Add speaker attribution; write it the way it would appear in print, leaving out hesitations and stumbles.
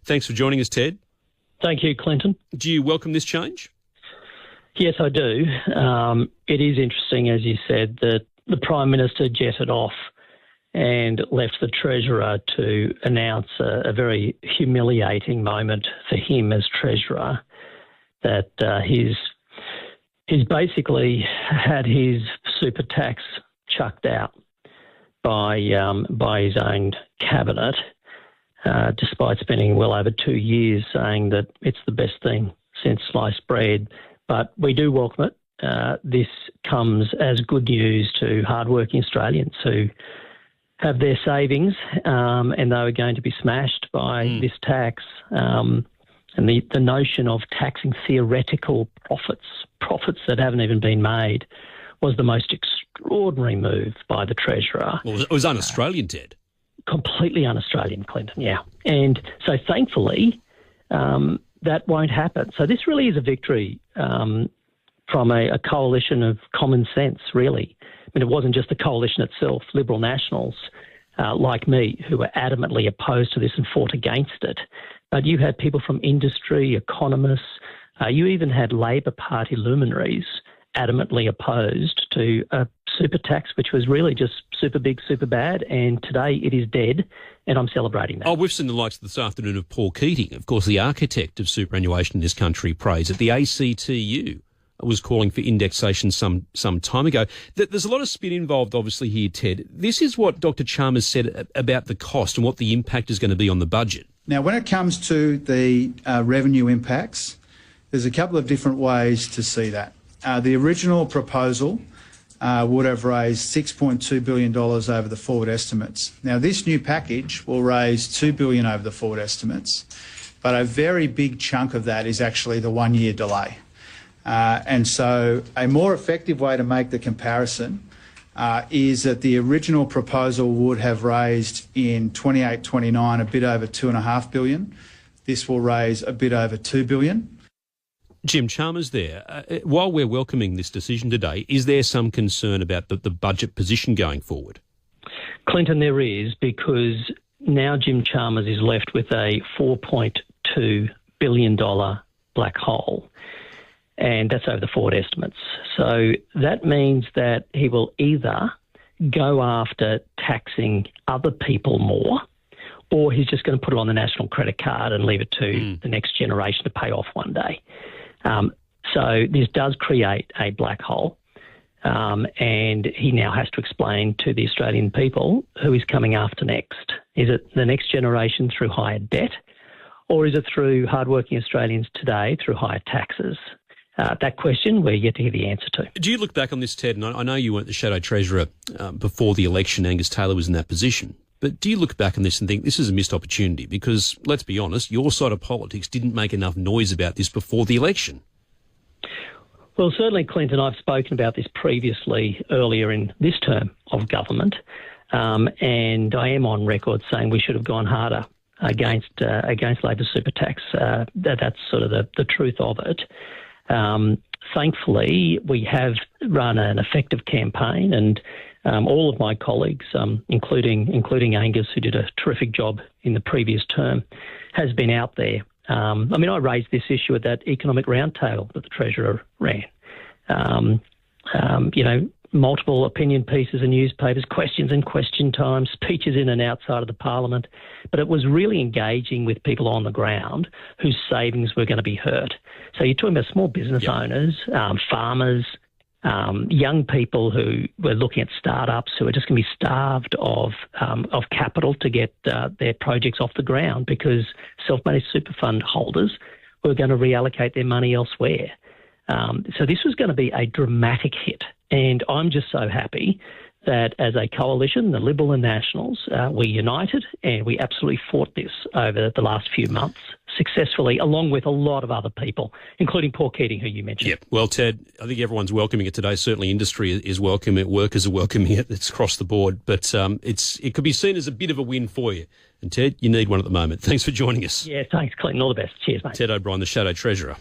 Speaker 1: Thanks for joining us, Ted.
Speaker 2: Thank you, Clinton.
Speaker 1: Do you welcome this change?
Speaker 2: Yes, I do. It is interesting, as you said, that the Prime Minister jetted off and left the Treasurer to announce a very humiliating moment for him as Treasurer, that he's basically had his super tax chucked out by his own cabinet, despite spending well over 2 years saying that it's the best thing since sliced bread. But we do welcome it. This comes as good news to hardworking Australians who have their savings and they were going to be smashed by this tax. And the notion of taxing theoretical profits that haven't even been made, was the most extraordinary move by the Treasurer.
Speaker 1: Well, it was un-Australian, Ted.
Speaker 2: Completely un-Australian, Clinton, yeah. And so thankfully, that won't happen. So this really is a victory from a coalition of common sense, really. I mean, it wasn't just the coalition itself, Liberal Nationals like me, who were adamantly opposed to this and fought against it. But you had people from industry, economists, you even had Labor Party luminaries adamantly opposed to a super tax, which was really just super big, super bad. And today it is dead, and I'm celebrating that.
Speaker 1: Oh, we've seen the likes this afternoon of Paul Keating, of course, the architect of superannuation in this country, praise it. The ACTU was calling for indexation some time ago. There's a lot of spin involved, obviously, here, Ted. This is what Dr. Chalmers said about the cost and what the impact is going to be on the budget.
Speaker 3: Now, when it comes to the revenue impacts, there's a couple of different ways to see that. The original proposal would have raised $6.2 billion over the forward estimates. Now, this new package will raise $2 billion over the forward estimates, but a very big chunk of that is actually the 1 year delay. And so a more effective way to make the comparison is that the original proposal would have raised in 28-29 a bit over $2.5 billion. This will raise a bit over $2 billion.
Speaker 1: Jim Chalmers there. While we're welcoming this decision today, is there some concern about the budget position going forward?
Speaker 2: Clinton, there is, because now Jim Chalmers is left with a $4.2 billion black hole, and that's over the forward estimates. So that means that he will either go after taxing other people more, or he's just going to put it on the national credit card and leave it to the next generation to pay off one day. So this does create a black hole, and he now has to explain to the Australian people who he's coming after next. Is it the next generation through higher debt, or is it through hardworking Australians today through higher taxes? That question we're yet to hear the answer to.
Speaker 1: Do you look back on this, Ted, and I know you weren't the Shadow Treasurer before the election, Angus Taylor was in that position, but do you look back on this and think this is a missed opportunity? Because, let's be honest, your side of politics didn't make enough noise about this before the election.
Speaker 2: Well, certainly, Clinton, I've spoken about this previously earlier in this term of government, and I am on record saying we should have gone harder against Labor super tax. That's sort of the truth of it. Thankfully, we have run an effective campaign, and all of my colleagues, including Angus, who did a terrific job in the previous term, has been out there. I raised this issue at that economic roundtable that the Treasurer ran. Multiple opinion pieces in newspapers, questions in question time, speeches in and outside of the Parliament. But it was really engaging with people on the ground whose savings were going to be hurt. So you're talking about small business owners, farmers, young people who were looking at startups who are just going to be starved of capital to get their projects off the ground because self-managed super fund holders were going to reallocate their money elsewhere. So this was going to be a dramatic hit. And I'm just so happy that as a coalition, the Liberal and Nationals, we united and we absolutely fought this over the last few months successfully, along with a lot of other people, including Paul Keating, who you mentioned.
Speaker 1: Yep. Well, Ted, I think everyone's welcoming it today. Certainly industry is welcoming it, workers are welcoming it. It's across the board. But it could be seen as a bit of a win for you. And, Ted, you need one at the moment. Thanks for joining us.
Speaker 2: Yeah, thanks, Clinton. All the best. Cheers, mate.
Speaker 1: Ted O'Brien, the Shadow Treasurer.